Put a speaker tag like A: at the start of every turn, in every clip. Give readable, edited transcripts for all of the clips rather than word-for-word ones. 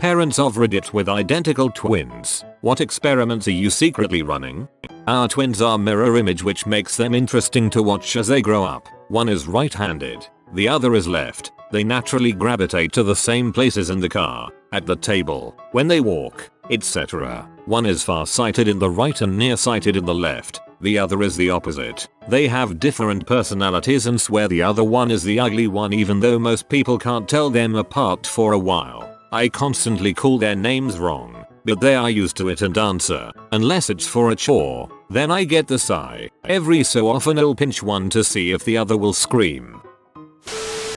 A: Parents of Reddit with identical twins. What experiments are you secretly running? Our twins are mirror image, which makes them interesting to watch as they grow up. One is right-handed, the other is left. They naturally gravitate to the same places in the car, at the table, when they walk, etc. One is far-sighted in the right and nearsighted in the left. The other is the opposite. They have different personalities and swear the other one is the ugly one, even though most people can't tell them apart for a while. I constantly call their names wrong, but they are used to it and answer, unless it's for a chore. Then I get the sigh. Every so often I'll pinch one to see if the other will scream.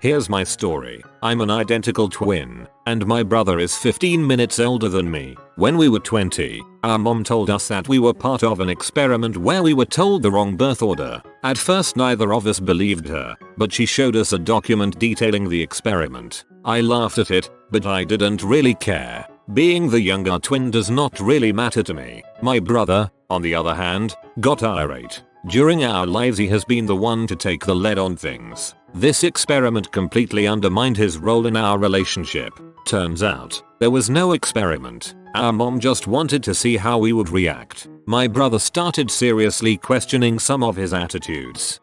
A: Here's my story. I'm an identical twin, and my brother is 15 minutes older than me. When we were 20, our mom told us that we were part of an experiment where we were told the wrong birth order. At first neither of us believed her, but she showed us a document detailing the experiment. I laughed at it, but I didn't really care. Being the younger twin does not really matter to me. My brother, on the other hand, got irate. During our lives he has been the one to take the lead on things. This experiment completely undermined his role in our relationship. Turns out, there was no experiment. Our mom just wanted to see how we would react. My brother started seriously questioning some of his attitudes.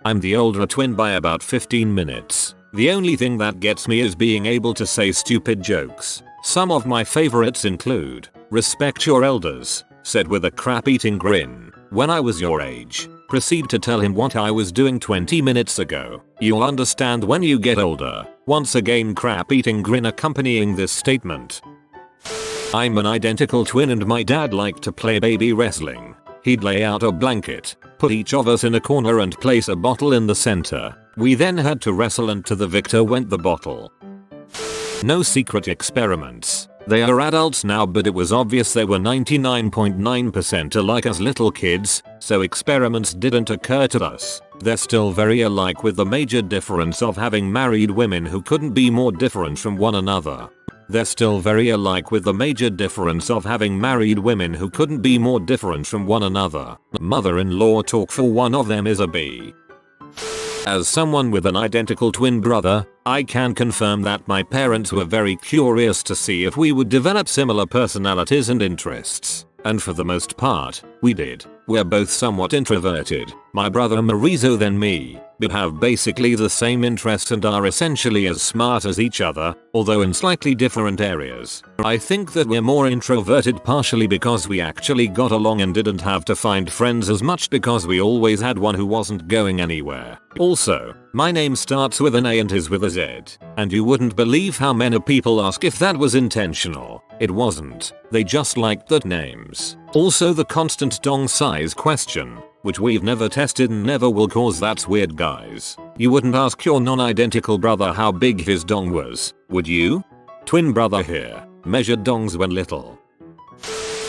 A: I'm the older twin by about 15 minutes. The only thing that gets me is being able to say stupid jokes. Some of my favorites include, "Respect your elders," said with a crap-eating grin. "When I was your age." Proceed to tell him what I was doing 20 minutes ago. "You'll understand when you get older." Once again crap-eating grin accompanying this statement. I'm an identical twin and my dad liked to play baby wrestling. He'd lay out a blanket, put each of us in a corner and place a bottle in the center. We then had to wrestle and to the victor went the bottle. No secret experiments. They are adults now, but it was obvious they were 99.9% alike as little kids, so experiments didn't occur to us. They're still very alike, with the major difference of having married women who couldn't be more different from one another. They're still very alike, with the major difference of having married women who couldn't be more different from one another. Mother-in-law talk for one of them is a B. As someone with an identical twin brother, I can confirm that my parents were very curious to see if we would develop similar personalities and interests. And for the most part, we did. We're both somewhat introverted. My brother more so than me, but have basically the same interests and are essentially as smart as each other, although in slightly different areas. I think that we're more introverted partially because we actually got along and didn't have to find friends as much because we always had one who wasn't going anywhere. Also, my name starts with an A and his with a Z, and you wouldn't believe how many people ask if that was intentional. It wasn't. They just liked the names. Also, the constant dong size question, which we've never tested and never will, cause that's weird, guys. You wouldn't ask your non-identical brother how big his dong was, would you? Twin brother here. Measured dongs when little.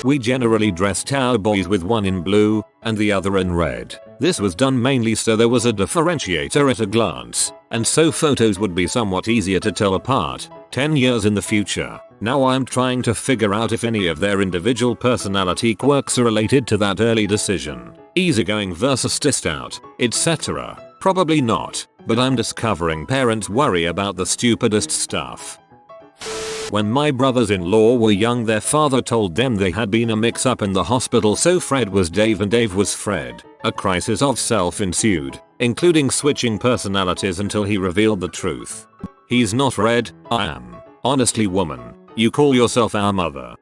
A: We generally dressed our boys with one in blue and the other in red. This was done mainly so there was a differentiator at a glance, and so photos would be somewhat easier to tell apart 10 years in the future. Now I'm trying to figure out if any of their individual personality quirks are related to that early decision. Easygoing versus stressed out, etc. Probably not, but I'm discovering parents worry about the stupidest stuff. When my brothers-in-law were young, their father told them they had been a mix-up in the hospital, so Fred was Dave and Dave was Fred. A crisis of self ensued, including switching personalities until he revealed the truth. He's not Red, I am. Honestly, woman, you call yourself our mother?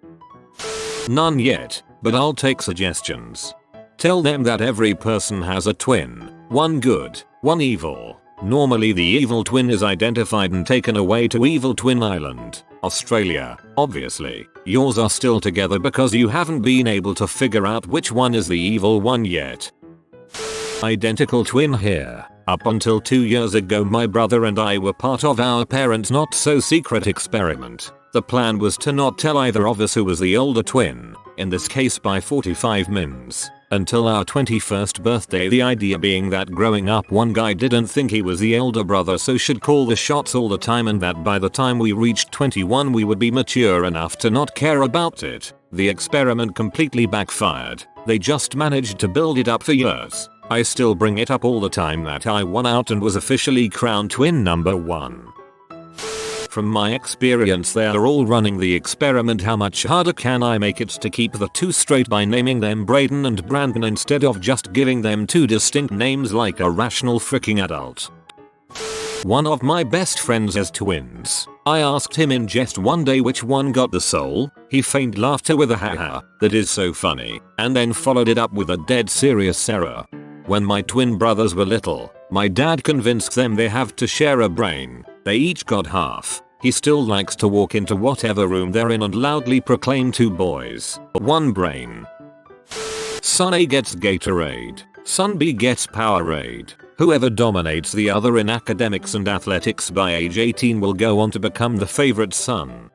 A: None yet, but I'll take suggestions. Tell them that every person has a twin. One good, one evil. Normally the evil twin is identified and taken away to Evil Twin Island, Australia. Obviously, yours are still together because you haven't been able to figure out which one is the evil one yet. Identical twin here. Up until 2 years ago, my brother and I were part of our parents' not so secret experiment. The plan was to not tell either of us who was the older twin, in this case by 45 mins, until our 21st birthday, the idea being that growing up one guy didn't think he was the elder brother so should call the shots all the time, and that by the time we reached 21 we would be mature enough to not care about it. The experiment completely backfired. They just managed to build it up for years. I still bring it up all the time that I won out and was officially crowned twin number 1. From my experience, they are all running the experiment. How much harder can I make it to keep the two straight by naming them Brayden and Brandon instead of just giving them two distinct names like a rational freaking adult? One of my best friends has twins. I asked him in jest one day which one got the soul. He feigned laughter with a haha that is so funny, and then followed it up with a dead serious error. When my twin brothers were little, my dad convinced them they have to share a brain. They each got half. He still likes to walk into whatever room they're in and loudly proclaim 2 boys, 1 brain. Son A gets Gatorade. Son B gets Powerade. Whoever dominates the other in academics and athletics by age 18 will go on to become the favorite son.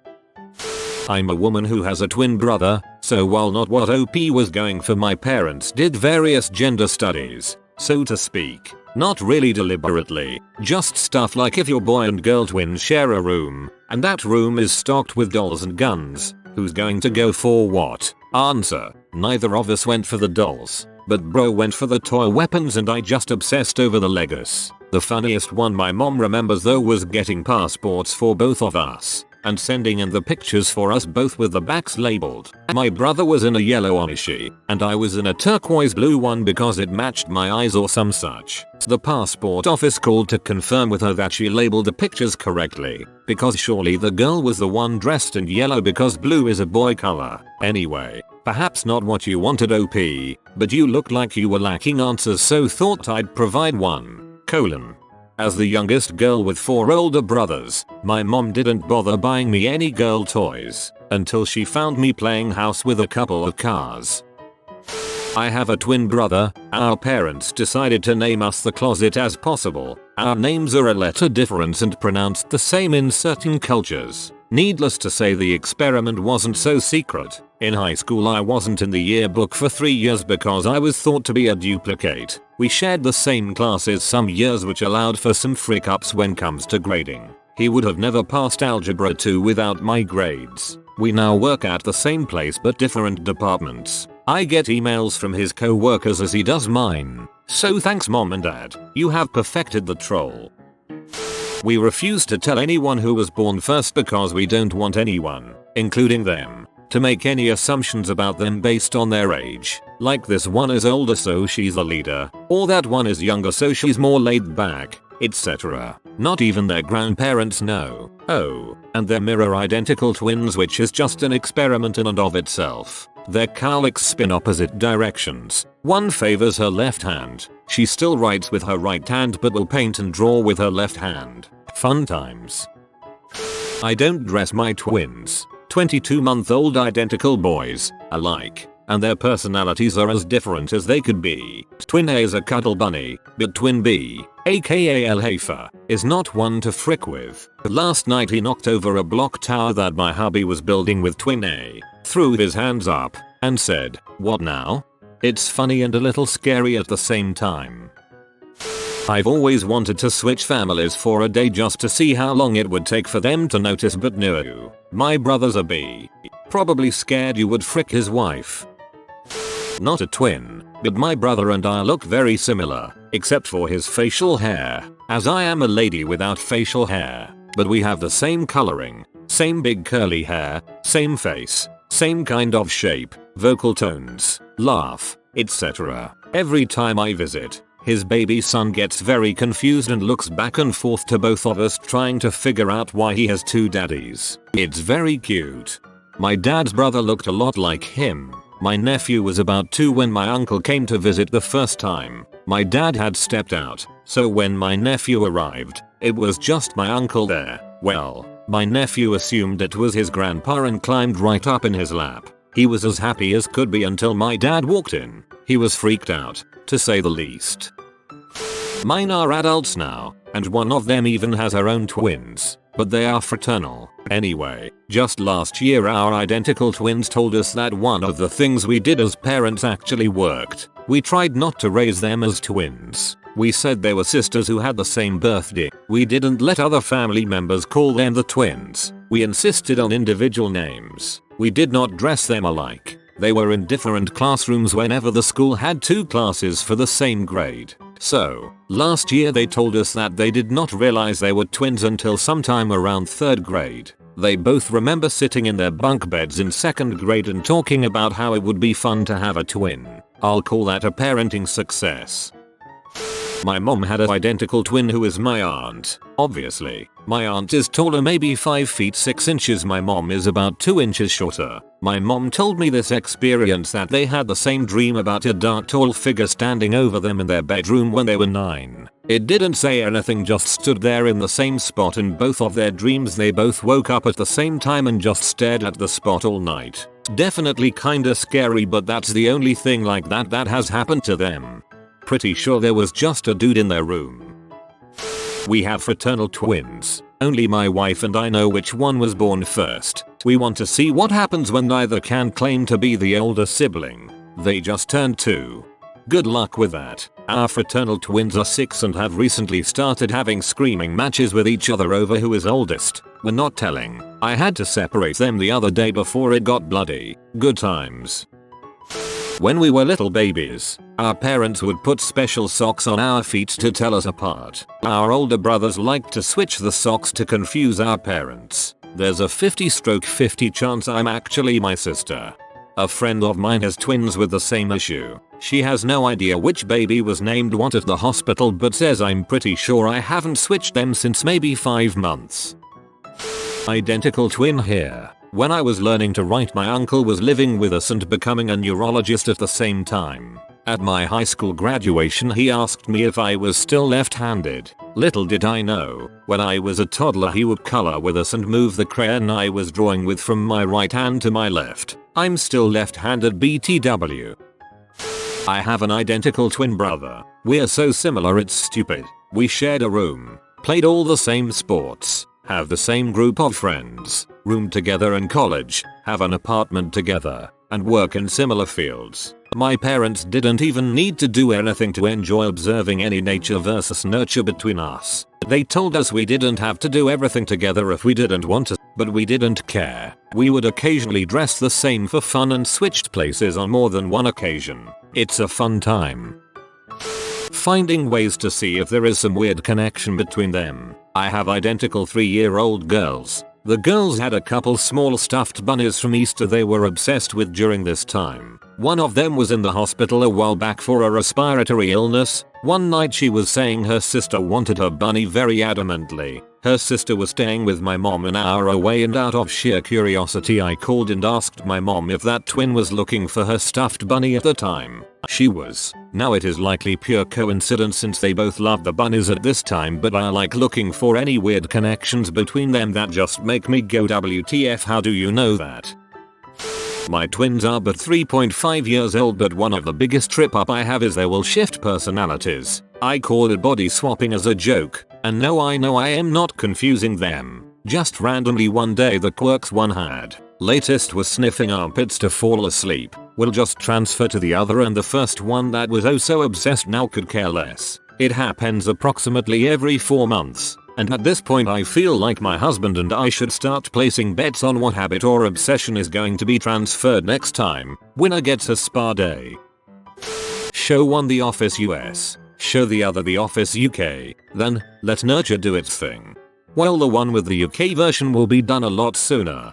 A: I'm a woman who has a twin brother, so while not what OP was going for, my parents did various gender studies, so to speak. Not really deliberately, just stuff like if your boy and girl twins share a room, and that room is stocked with dolls and guns, who's going to go for what? Answer: neither of us went for the dolls, but bro went for the toy weapons and I just obsessed over the Legos. The funniest one my mom remembers though was getting passports for both of us, and sending in the pictures for us both with the backs labeled. My brother was in a yellow onesie, and I was in a turquoise blue one because it matched my eyes or some such. The passport office called to confirm with her that she labeled the pictures correctly, because surely the girl was the one dressed in yellow because blue is a boy color. Anyway, perhaps not what you wanted OP, but you looked like you were lacking answers, so thought I'd provide one. As the youngest girl with 4 older brothers, my mom didn't bother buying me any girl toys until she found me playing house with a couple of cars. I have a twin brother. Our parents decided to name us the closet as possible. Our names are a letter difference and pronounced the same in certain cultures. Needless to say, the experiment wasn't so secret. In high school I wasn't in the yearbook for 3 years because I was thought to be a duplicate. We shared the same classes some years, which allowed for some frick-ups when comes to grading. He would have never passed Algebra 2 without my grades. We now work at the same place but different departments. I get emails from his co-workers as he does mine. So thanks mom and dad, you have perfected the troll. We refuse to tell anyone who was born first because we don't want anyone, including them, to make any assumptions about them based on their age. Like this one is older so she's the leader, or that one is younger so she's more laid back, etc. Not even their grandparents know. Oh, and they're mirror identical twins, which is just an experiment in and of itself. Their cowlicks spin opposite directions. One favors her left hand. She still writes with her right hand but will paint and draw with her left hand. Fun times. I don't dress my twins, 22-month-old identical boys, alike, and their personalities are as different as they could be. Twin A is a cuddle bunny, but twin B, aka El Hafer, is not one to frick with. Last night he knocked over a block tower that my hubby was building with twin A, threw his hands up, and said, "What now?" It's funny and a little scary at the same time. I've always wanted to switch families for a day just to see how long it would take for them to notice, but no. My brother's a B. Probably scared you would frick his wife. Not a twin, but my brother and I look very similar, except for his facial hair, as I am a lady without facial hair, but we have the same coloring, same big curly hair, same face, same kind of shape, vocal tones, laugh, etc. Every time I visit, his baby son gets very confused and looks back and forth to both of us trying to figure out why he has 2 daddies. It's very cute. My dad's brother looked a lot like him. My nephew was about 2 when my uncle came to visit the first time. My dad had stepped out, so when my nephew arrived, it was just my uncle there. Well, my nephew assumed it was his grandpa and climbed right up in his lap. He was as happy as could be until my dad walked in. He was freaked out, to say the least. Mine are adults now, and one of them even has her own twins, but they are fraternal. Anyway, just last year our identical twins told us that one of the things we did as parents actually worked. We tried not to raise them as twins. We said they were sisters who had the same birthday. We didn't let other family members call them the twins. We insisted on individual names. We did not dress them alike. They were in different classrooms whenever the school had 2 classes for the same grade. So, last year they told us that they did not realize they were twins until sometime around 3rd grade. They both remember sitting in their bunk beds in 2nd grade and talking about how it would be fun to have a twin. I'll call that a parenting success. My mom had an identical twin who is my aunt. Obviously, my aunt is taller, maybe 5 feet 6 inches. My mom is about 2 inches shorter. My mom told me this experience that they had the same dream about a dark tall figure standing over them in their bedroom when they were 9. It didn't say anything, just stood there in the same spot. In both of their dreams they both woke up at the same time and just stared at the spot all night. Definitely kinda scary, but that's the only thing like that has happened to them. Pretty sure there was just a dude in their room. We have fraternal twins. Only my wife and I know which one was born first. We want to see what happens when neither can claim to be the older sibling. They just turned 2. Good luck with that. Our fraternal twins are 6 and have recently started having screaming matches with each other over who is oldest. We're not telling. I had to separate them the other day before it got bloody. Good times. When we were little babies, our parents would put special socks on our feet to tell us apart. Our older brothers liked to switch the socks to confuse our parents. There's a 50/50 chance I'm actually my sister. A friend of mine has twins with the same issue. She has no idea which baby was named what at the hospital, but says I'm pretty sure I haven't switched them since maybe 5 months. Identical twin here. When I was learning to write, my uncle was living with us and becoming a neurologist at the same time. At my high school graduation he asked me if I was still left-handed. Little did I know, when I was a toddler he would color with us and move the crayon I was drawing with from my right hand to my left. I'm still left-handed BTW. I have an identical twin brother. We're so similar it's stupid. We shared a room, played all the same sports, have the same group of friends, roomed together in college, have an apartment together, and work in similar fields. My parents didn't even need to do anything to enjoy observing any nature versus nurture between us. They told us we didn't have to do everything together if we didn't want to, but we didn't care. We would occasionally dress the same for fun and switched places on more than one occasion. It's a fun time. Finding ways to see if there is some weird connection between them. I have identical 3-year-old girls. The girls had a couple small stuffed bunnies from Easter they were obsessed with during this time. One of them was in the hospital a while back for a respiratory illness. One night she was saying her sister wanted her bunny very adamantly. Her sister was staying with my mom an hour away, and out of sheer curiosity I called and asked my mom if that twin was looking for her stuffed bunny at the time. She was. Now it is likely pure coincidence since they both love the bunnies at this time, but I like looking for any weird connections between them that just make me go WTF, how do you know that? My twins are but 3.5 years old, but one of the biggest trip up I have is they will shift personalities. I call it body swapping as a joke, and no, I know I am not confusing them. Just randomly one day the quirks one had, latest was sniffing armpits to fall asleep, will just transfer to the other, and the first one that was oh so obsessed now could care less. It happens approximately every 4 months. And at this point I feel like my husband and I should start placing bets on what habit or obsession is going to be transferred next time. Winner gets a spa day. Show one The Office US. Show the other The Office UK. Then, let nurture do its thing. Well, the one with the UK version will be done a lot sooner.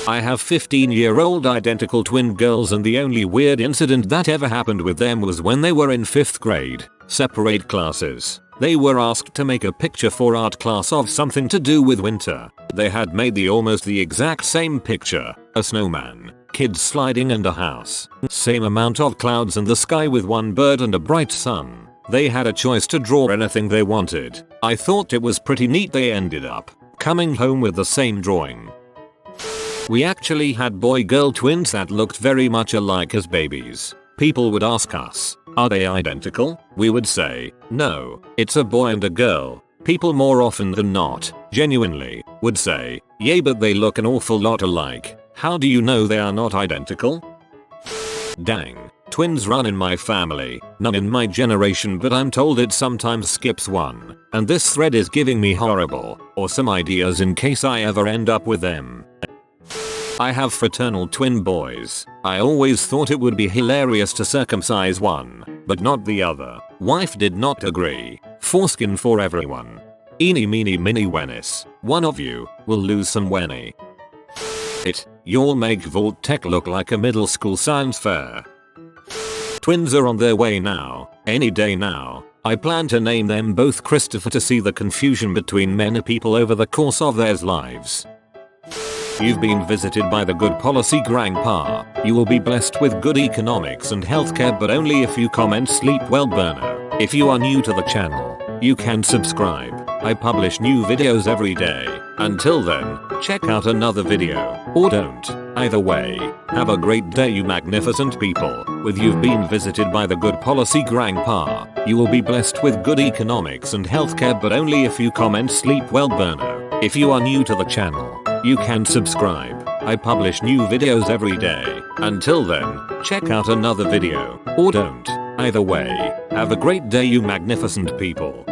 A: I have 15-year-old identical twin girls, and the only weird incident that ever happened with them was when they were in 5th grade. Separate classes. They were asked to make a picture for art class of something to do with winter. They had made almost the exact same picture. A snowman, kids sliding, and a house. Same amount of clouds in the sky with one bird and a bright sun. They had a choice to draw anything they wanted. I thought it was pretty neat. They ended up coming home with the same drawing. We actually had boy-girl twins that looked very much alike as babies. People would ask us, are they identical? We would say, no, it's a boy and a girl. People more often than not, genuinely, would say, yay, but they look an awful lot alike. How do you know they are not identical? Dang, twins run in my family, none in my generation, but I'm told it sometimes skips one. And this thread is giving me horrible, awesome ideas in case I ever end up with them. I have fraternal twin boys. I always thought it would be hilarious to circumcise one, but not the other. Wife did not agree. Foreskin for everyone. Eeny meeny miny wennis. One of you will lose some wenny. You'll make Vault Tech look like a middle school science fair. Twins are on their way now, any day now. I plan to name them both Christopher to see the confusion between many people over the course of their lives. You've been visited by the Good Policy Grandpa. You will be blessed with good economics and healthcare, but only if you comment sleep well burner. If you are new to the channel, you can subscribe. I publish new videos every day. Until then, check out another video, or don't. Either way, have a great day you magnificent people. With you've been visited by the Good Policy Grandpa. You will be blessed with good economics and healthcare, but only if you comment sleep well burner. If you are new to the channel, you can subscribe. I publish new videos every day. Until then, check out another video, or don't. Either way, have a great day you magnificent people.